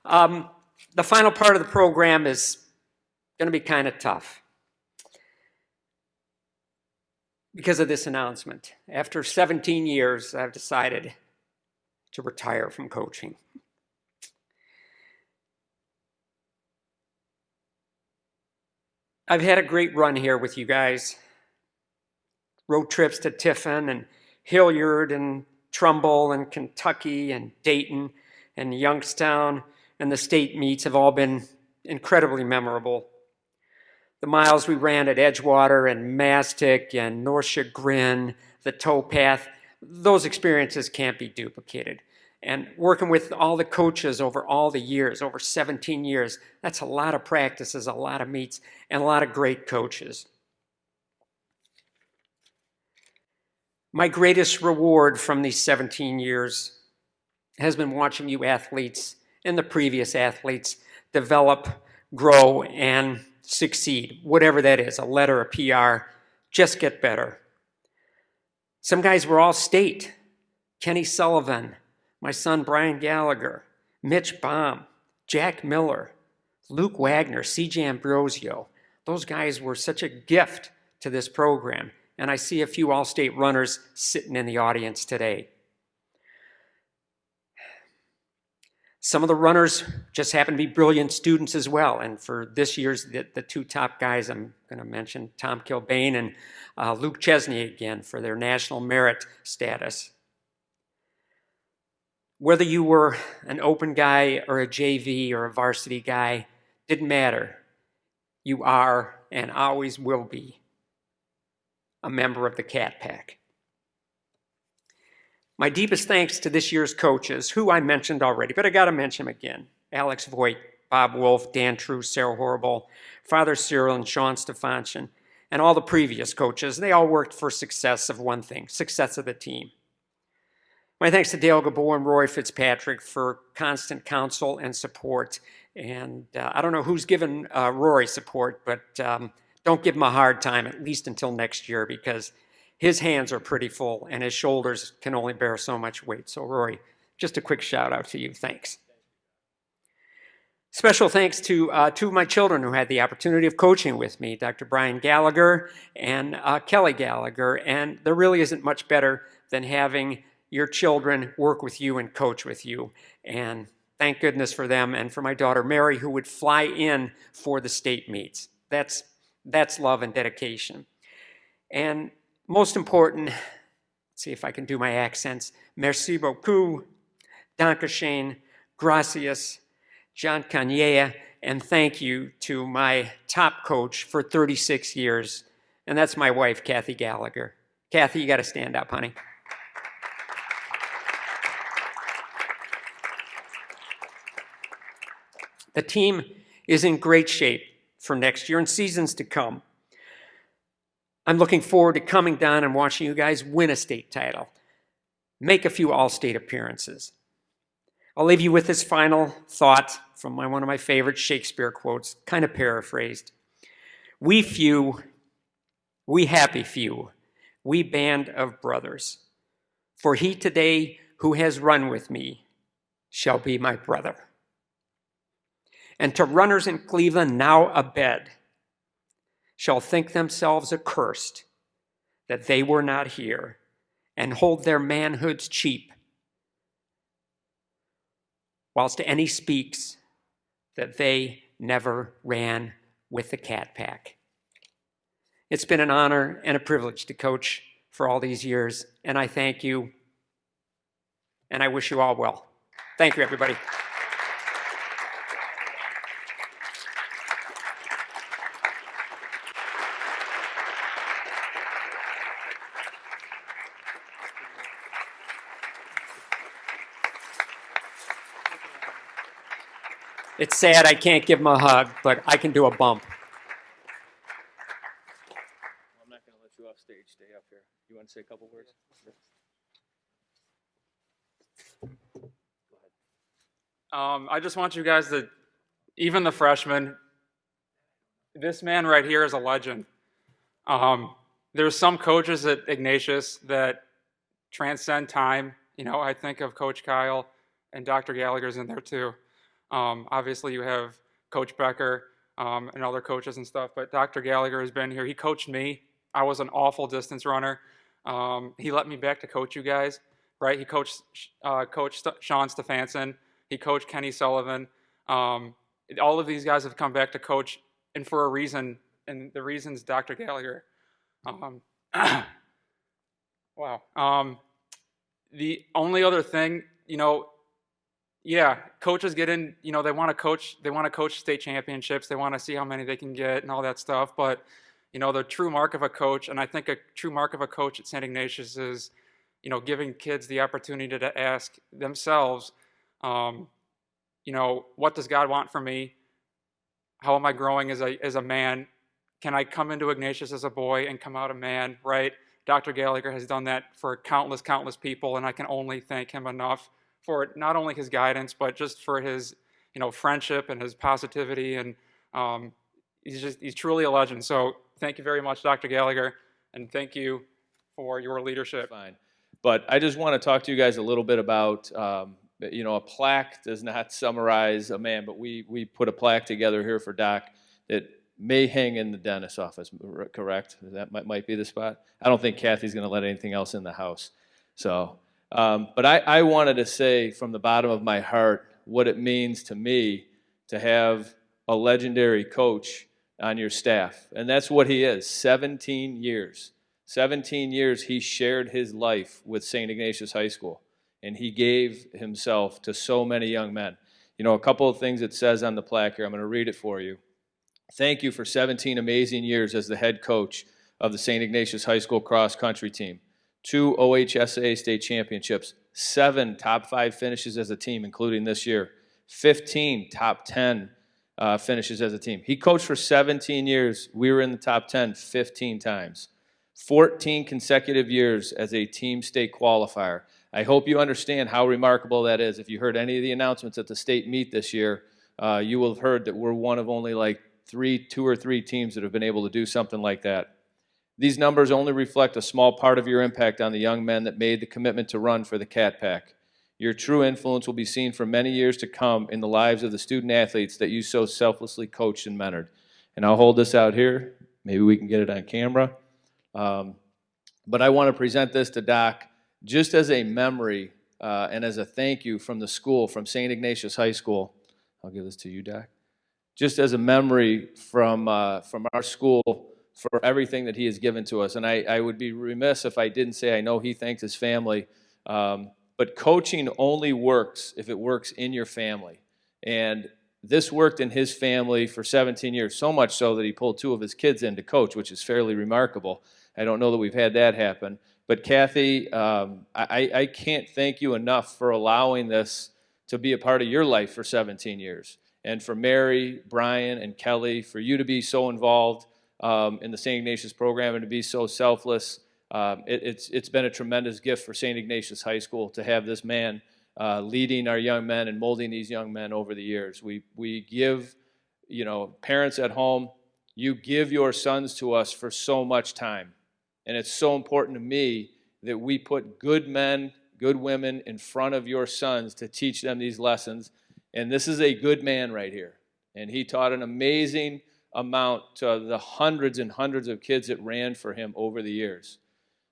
The final part of the program is going to be kind of tough because of this announcement. After 17 years, I've decided to retire from coaching. I've had a great run here with you guys. Road trips to Tiffin and Hilliard and Trumbull and Kentucky and Dayton and Youngstown and the state meets have all been incredibly memorable. The miles we ran at Edgewater and Mastic and North Chagrin, the towpath, those experiences can't be duplicated. And working with all the coaches over all the years, over 17 years, that's a lot of practices, a lot of meets, and a lot of great coaches. My greatest reward from these 17 years has been watching you athletes and the previous athletes develop, grow, and succeed, whatever that is, a letter, a PR, just get better. Some guys were all state. Kenny Sullivan, my son Brian Gallagher, Mitch Baum, Jack Miller, Luke Wagner, CJ Ambrosio. Those guys were such a gift to this program. And I see a few all-state runners sitting in the audience today. Some of the runners just happen to be brilliant students as well. And for this year's, the two top guys I'm going to mention, Tom Kilbane and Luke Chesney again for their national merit status. Whether you were an open guy or a JV or a varsity guy, didn't matter. You are and always will be a member of the Cat Pack. My deepest thanks to this year's coaches, who I mentioned already, but I got to mention them again. Alex Voigt, Bob Wolf, Dan True, Sarah Horrible, Father Cyril, and Sean Stefancian, and all the previous coaches. They all worked for success of one thing, success of the team. My thanks to Dale Gabor and Roy Fitzpatrick for constant counsel and support. And I don't know who's given Rory support, but don't give him a hard time, at least until next year, because his hands are pretty full and his shoulders can only bear so much weight. So Rory, just a quick shout out to you. Thanks. Special thanks to two of my children who had the opportunity of coaching with me, Dr. Brian Gallagher and Kelly Gallagher. And there really isn't much better than having your children work with you and coach with you. And thank goodness for them and for my daughter Mary, who would fly in for the state meets. That's love and dedication. And most important, let's see if I can do my accents. Merci beaucoup, Dankeschön, gracias, John Kanye, and thank you to my top coach for 36 years, and that's my wife, Kathy Gallagher. Kathy, you got to stand up, honey. The team is in great shape for next year and seasons to come. I'm looking forward to coming down and watching you guys win a state title, make a few all-state appearances. I'll leave you with this final thought from one of my favorite Shakespeare quotes, kind of paraphrased. We few, we happy few, we band of brothers, for he today who has run with me shall be my brother. And to runners in Cleveland now abed, shall think themselves accursed that they were not here and hold their manhoods cheap, whilst any speaks that they never ran with the Cat Pack. It's been an honor and a privilege to coach for all these years, and I thank you, and I wish you all well. Thank you, everybody. It's sad I can't give him a hug, but I can do a bump. Well, I'm not going to let you off stage. Stay up here. You want to say a couple words? I just want you guys to, even the freshmen, this man right here is a legend. There's some coaches at Ignatius that transcend time. You know, I think of Coach Kyle and Dr. Gallagher's in there too. Obviously, you have Coach Becker and other coaches and stuff, but Dr. Gallagher has been here. He coached me. I was an awful distance runner. He let me back to coach you guys, right? He coached Sean Stefanson. He coached Kenny Sullivan. All of these guys have come back to coach, and for a reason, and the reason's Dr. Gallagher. Wow. The only other thing, yeah, coaches get in, they want to coach state championships. They want to see how many they can get and all that stuff. But, the true mark of a coach, and I think a true mark of a coach at St. Ignatius is, giving kids the opportunity to ask themselves, what does God want from me? How am I growing as a man? Can I come into Ignatius as a boy and come out a man, right? Dr. Gallagher has done that for countless people, and I can only thank him enough for not only his guidance, but just for his, friendship and his positivity, and he's truly a legend. So thank you very much, Dr. Gallagher, and thank you for your leadership. Fine. But I just want to talk to you guys a little bit about, a plaque does not summarize a man, but we put a plaque together here for Doc that may hang in the dentist's office, correct? That might be the spot. I don't think Kathy's going to let anything else in the house. So, but I wanted to say from the bottom of my heart what it means to me to have a legendary coach on your staff. And that's what he is, 17 years. 17 years he shared his life with Saint Ignatius High School, and he gave himself to so many young men. A couple of things it says on the plaque here, I'm going to read it for you. Thank you for 17 amazing years as the head coach of the St. Ignatius High School cross country team. 2 OHSAA state championships, 7 top 5 finishes as a team, including this year, 15 top 10 finishes as a team. He coached for 17 years. We were in the top 10 15 times. 14 consecutive years as a team state qualifier. I hope you understand how remarkable that is. If you heard any of the announcements at the state meet this year, you will have heard that we're one of only like 2 or 3 teams that have been able to do something like that. These numbers only reflect a small part of your impact on the young men that made the commitment to run for the Cat Pack. Your true influence will be seen for many years to come in the lives of the student athletes that you so selflessly coached and mentored. And I'll hold this out here. Maybe we can get it on camera. But I want to present this to Doc just as a memory and as a thank you from the school, from St. Ignatius High School. I'll give this to you, Doc. Just as a memory from our school for everything that he has given to us. And I would be remiss if I didn't say I know he thanks his family. But coaching only works if it works in your family. And this worked in his family for 17 years, so much so that he pulled 2 of his kids in to coach, which is fairly remarkable. I don't know that we've had that happen. But Kathy, I can't thank you enough for allowing this to be a part of your life for 17 years. And for Mary, Brian, and Kelly, for you to be so involved in the St. Ignatius program and to be so selfless. It's been a tremendous gift for St. Ignatius High School to have this man leading our young men and molding these young men over the years. We give, parents at home, you give your sons to us for so much time. And it's so important to me that we put good men, good women in front of your sons to teach them these lessons. And this is a good man right here. And he taught an amazing amount to the hundreds and hundreds of kids that ran for him over the years.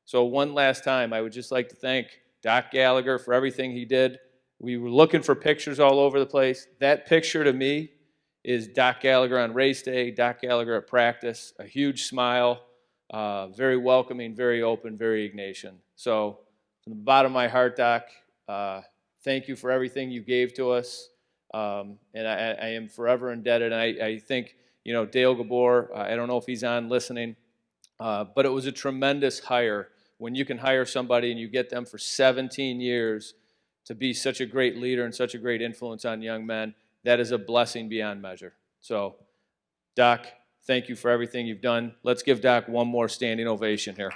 So one last time, I would just like to thank Doc Gallagher for everything he did. We were looking for pictures all over the place. That picture to me is Doc Gallagher on race day, Doc Gallagher at practice, a huge smile, very welcoming, very open, very Ignatian. So from the bottom of my heart, Doc, thank you for everything you gave to us. And I am forever indebted. And I think, Dale Gabor, I don't know if he's on listening, but it was a tremendous hire. When you can hire somebody and you get them for 17 years to be such a great leader and such a great influence on young men, that is a blessing beyond measure. So, Doc, thank you for everything you've done. Let's give Doc one more standing ovation here.